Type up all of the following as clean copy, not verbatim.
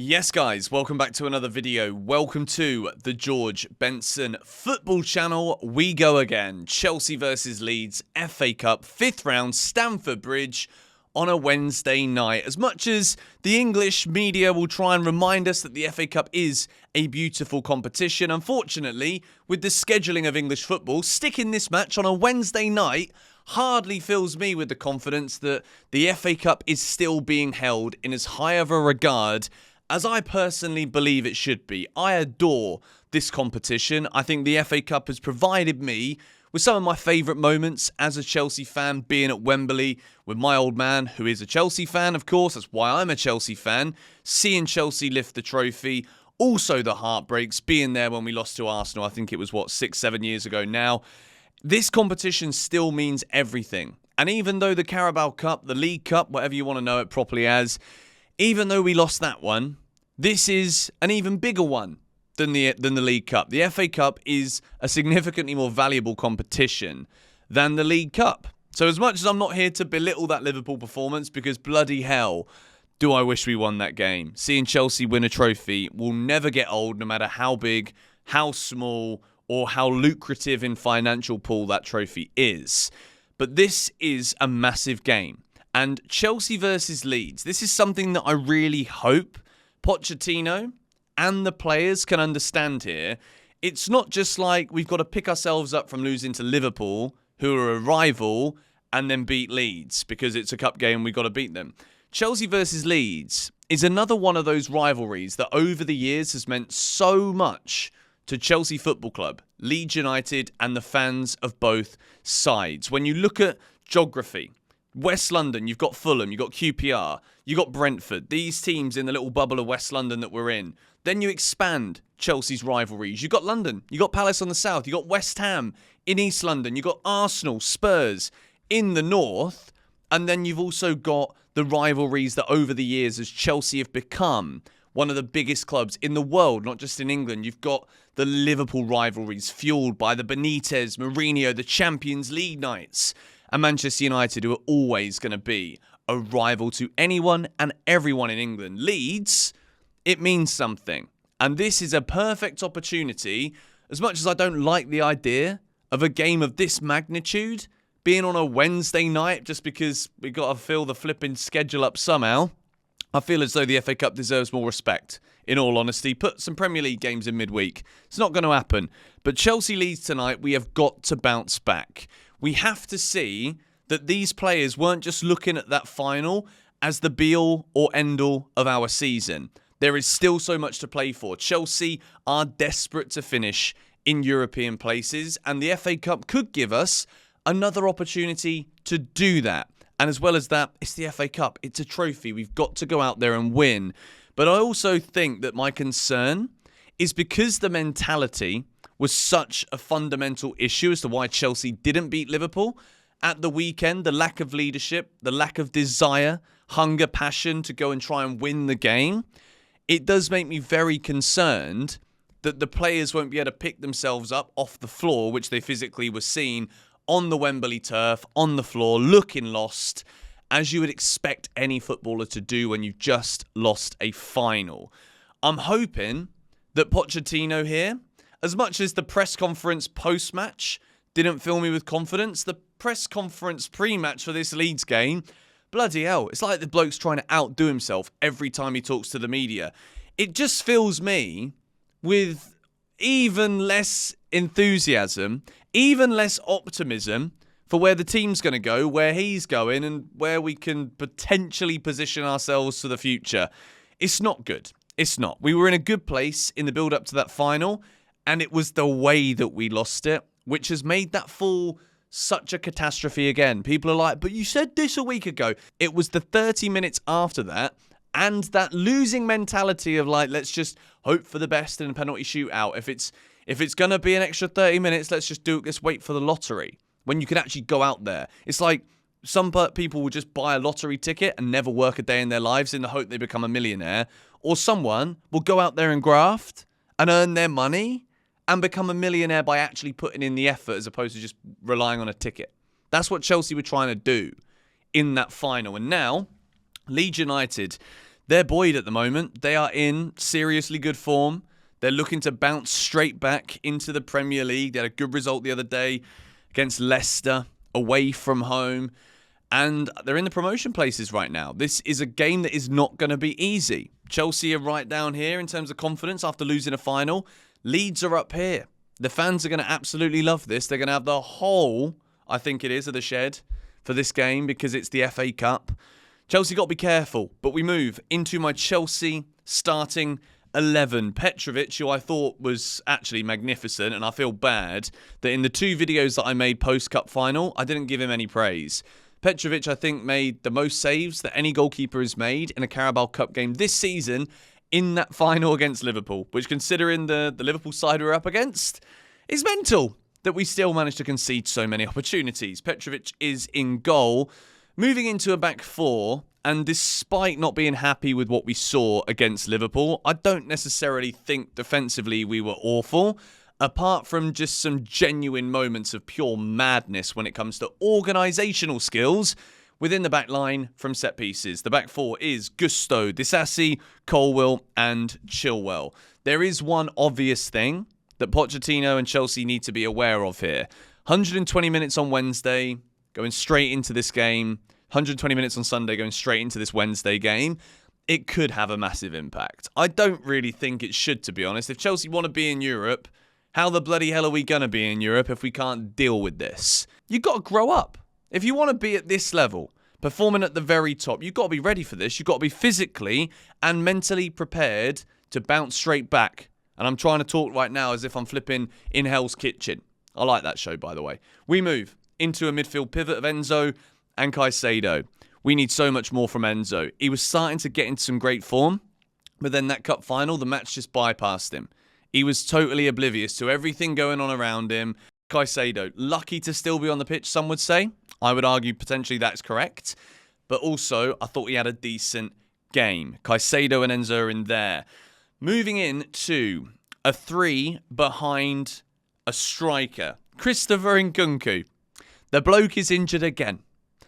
Yes guys, welcome back to another video. Welcome to the George Benson football channel. We go again. Chelsea versus Leeds FA Cup, 5th round, Stamford Bridge on a Wednesday night. As much as the English media will try and remind us that the FA Cup is a beautiful competition, unfortunately, with the scheduling of English football, sticking this match on a Wednesday night hardly fills me with the confidence that the FA Cup is still being held in as high of a regard as I personally believe it should be. I adore this competition. I think the FA Cup has provided me with some of my favourite moments as a Chelsea fan, being at Wembley with my old man, who is a Chelsea fan, of course. That's why I'm a Chelsea fan. Seeing Chelsea lift the trophy. Also the heartbreaks, being there when we lost to Arsenal. I think it was, 6-7 years ago now. This competition still means everything. And even though the Carabao Cup, the League Cup, whatever you want to know it properly as, even though we lost that one, this is an even bigger one than the League Cup. The FA Cup is a significantly more valuable competition than the League Cup. So as much as I'm not here to belittle that Liverpool performance, because bloody hell do I wish we won that game. Seeing Chelsea win a trophy will never get old, no matter how big, how small, or how lucrative in financial pool that trophy is. But this is a massive game. And Chelsea versus Leeds, this is something that I really hope Pochettino and the players can understand here. It's not just like we've got to pick ourselves up from losing to Liverpool, who are a rival, and then beat Leeds because it's a cup game and we've got to beat them. Chelsea versus Leeds is another one of those rivalries that over the years has meant so much to Chelsea Football Club, Leeds United, and the fans of both sides. When you look at geography, West London, you've got Fulham, you've got QPR, you've got Brentford. These teams in the little bubble of West London that we're in. Then you expand Chelsea's rivalries. You've got London, you've got Palace on the south, you've got West Ham in East London, you've got Arsenal, Spurs in the north. And then you've also got the rivalries that over the years as Chelsea have become one of the biggest clubs in the world, not just in England. You've got the Liverpool rivalries fueled by the Benitez, Mourinho, the Champions League nights. And Manchester United, who are always going to be a rival to anyone and everyone in England. Leeds, it means something. And this is a perfect opportunity, as much as I don't like the idea of a game of this magnitude being on a Wednesday night just because we got to fill the flipping schedule up somehow. I feel as though the FA Cup deserves more respect, in all honesty. Put some Premier League games in midweek. It's not going to happen. But Chelsea Leeds tonight, we have got to bounce back. We have to see that these players weren't just looking at that final as the be-all or end-all of our season. There is still so much to play for. Chelsea are desperate to finish in European places, and the FA Cup could give us another opportunity to do that. And as well as that, it's the FA Cup. It's a trophy. We've got to go out there and win. But I also think that my concern is because the mentality was such a fundamental issue as to why Chelsea didn't beat Liverpool at the weekend. The lack of leadership, the lack of desire, hunger, passion to go and try and win the game. It does make me very concerned that the players won't be able to pick themselves up off the floor, which they physically were seen on the Wembley turf, on the floor, looking lost, as you would expect any footballer to do when you've just lost a final. I'm hoping that Pochettino here, as much as the press conference post-match didn't fill me with confidence, the press conference pre-match for this Leeds game, bloody hell, it's like the bloke's trying to outdo himself every time he talks to the media. It just fills me with even less enthusiasm, even less optimism for where the team's going to go, where he's going, and where we can potentially position ourselves for the future. It's not good. It's not. We were in a good place in the build-up to that final, and it was the way that we lost it, which has made that fall such a catastrophe again. People are like, but you said this a week ago. It was the 30 minutes after that, and that losing mentality of like, let's just hope for the best in a penalty shootout. If it's going to be an extra 30 minutes, let's wait for the lottery. When you could actually go out there. It's like some people will just buy a lottery ticket and never work a day in their lives in the hope they become a millionaire. Or someone will go out there and graft and earn their money and become a millionaire by actually putting in the effort as opposed to just relying on a ticket. That's what Chelsea were trying to do in that final. And now, Leeds United, They're buoyed at the moment. They are in seriously good form. They're looking to bounce straight back into the Premier League. They had a good result the other day against Leicester, away from home. And they're in the promotion places right now. This is a game that is not going to be easy. Chelsea are right down here in terms of confidence after losing a final. Leeds are up here. The fans are going to absolutely love this. They're going to have the whole, I think it is, of the shed for this game because it's the FA Cup. Chelsea got to be careful. But we move into my Chelsea starting 11. Petrovic, who I thought was actually magnificent, and I feel bad that in the 2 videos that I made post-Cup final, I didn't give him any praise. Petrovic, I think, made the most saves that any goalkeeper has made in a Carabao Cup game this season in that final against Liverpool, which, considering the Liverpool side we're up against, is mental that we still managed to concede so many opportunities. Petrovic is in goal, moving into a back 4. And despite not being happy with what we saw against Liverpool, I don't necessarily think defensively we were awful, apart from just some genuine moments of pure madness when it comes to organisational skills within the back line from set pieces. The back 4 is Gusto, Disasi, Colwill and Chilwell. There is one obvious thing that Pochettino and Chelsea need to be aware of here. 120 minutes on Wednesday, going straight into this game. 120 minutes on Sunday going straight into this Wednesday game, it could have a massive impact. I don't really think it should, to be honest. If Chelsea want to be in Europe, how the bloody hell are we going to be in Europe if we can't deal with this? You've got to grow up. If you want to be at this level, performing at the very top, you've got to be ready for this. You've got to be physically and mentally prepared to bounce straight back. And I'm trying to talk right now as if I'm flipping in Hell's Kitchen. I like that show, by the way. We move into a midfield pivot of Enzo and Caicedo. We need so much more from Enzo. He was starting to get into some great form, but then that cup final, the match just bypassed him. He was totally oblivious to everything going on around him. Caicedo, lucky to still be on the pitch, some would say. I would argue potentially that's correct. But also, I thought he had a decent game. Caicedo and Enzo are in there. Moving in to a 3 behind a striker. Christopher Nkunku. The bloke is injured again.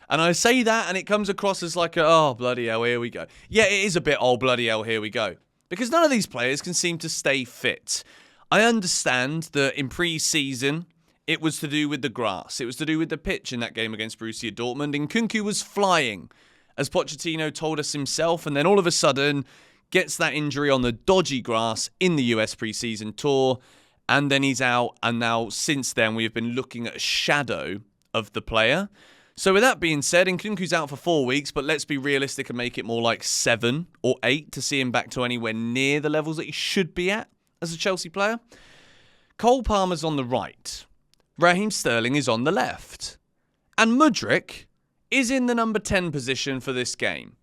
And I say that and it comes across as like, oh, bloody hell, here we go. Yeah, it is a bit, oh, bloody hell, here we go. Because none of these players can seem to stay fit. I understand that in pre-season, it was to do with the grass. It was to do with the pitch in that game against Borussia Dortmund. And Nkunku was flying, as Pochettino told us himself. And then all of a sudden, gets that injury on the dodgy grass in the US pre-season tour. And then he's out. And now, since then, we have been looking at a shadow of the player. So with that being said, Nkunku's out for 4 weeks, but let's be realistic and make it more like 7 or 8 to see him back to anywhere near the levels that he should be at as a Chelsea player. Cole Palmer's on the right. Raheem Sterling is on the left. And Mudryk is in the number 10 position for this game.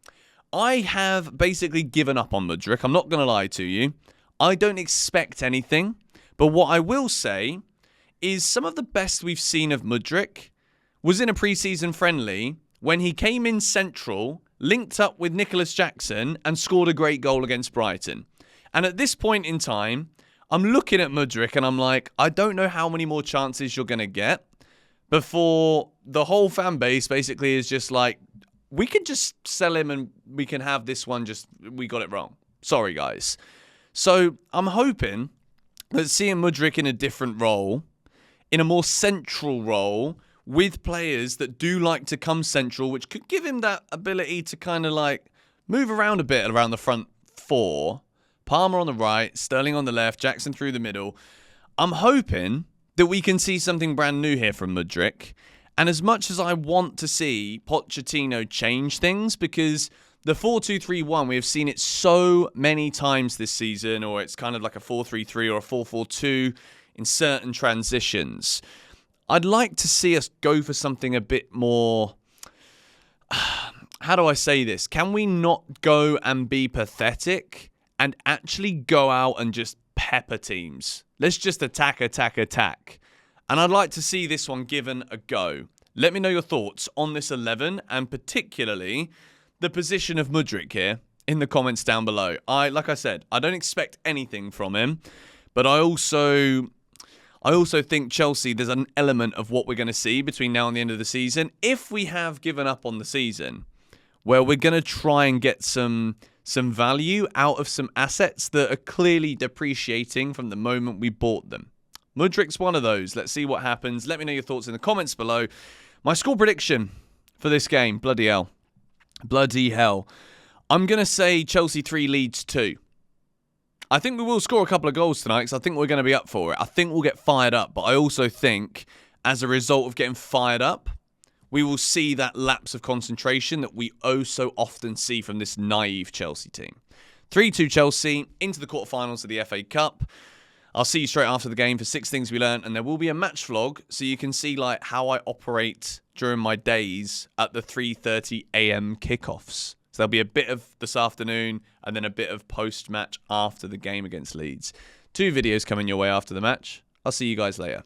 I have basically given up on Mudryk. I'm not going to lie to you. I don't expect anything. But what I will say is some of the best we've seen of Mudryk was in a pre-season friendly when he came in central, linked up with Nicholas Jackson and scored a great goal against Brighton. And at this point in time, I'm looking at Mudryk and I'm like, I don't know how many more chances you're going to get before the whole fan base basically is just like, we could just sell him and we can have this one just, we got it wrong. Sorry, guys. So I'm hoping that seeing Mudryk in a different role, in a more central role, with players that do like to come central, which could give him that ability to kind of like move around a bit around the front 4. Palmer on the right, Sterling on the left, Jackson through the middle. I'm hoping that we can see something brand new here from Mudryk. And as much as I want to see Pochettino change things, because the 4-2-3-1, we have seen it so many times this season, or it's kind of like a 4-3-3 or a 4-4-2 in certain transitions. I'd like to see us go for something a bit more... How do I say this? Can we not go and be pathetic and actually go out and just pepper teams? Let's just attack. And I'd like to see this one given a go. Let me know your thoughts on this 11 and particularly the position of Mudryk here in the comments down below. Like I said, I don't expect anything from him, but I also think Chelsea, there's an element of what we're going to see between now and the end of the season. If we have given up on the season, where we're going to try and get some some value out of some assets that are clearly depreciating from the moment we bought them. Mudryk's one of those. Let's see what happens. Let me know your thoughts in the comments below. My score prediction for this game, bloody hell. Bloody hell. I'm going to say Chelsea 3, Leeds 2. I think we will score a couple of goals tonight because I think we're going to be up for it. I think we'll get fired up, but I also think as a result of getting fired up, we will see that lapse of concentration that we oh so often see from this naive Chelsea team. 3-2 Chelsea into the quarterfinals of the FA Cup. I'll see you straight after the game for 6 things we learned, and there will be a match vlog so you can see like how I operate during my days at the 3:30 a.m. kickoffs. So there'll be a bit of this afternoon and then a bit of post-match after the game against Leeds. 2 videos coming your way after the match. I'll see you guys later.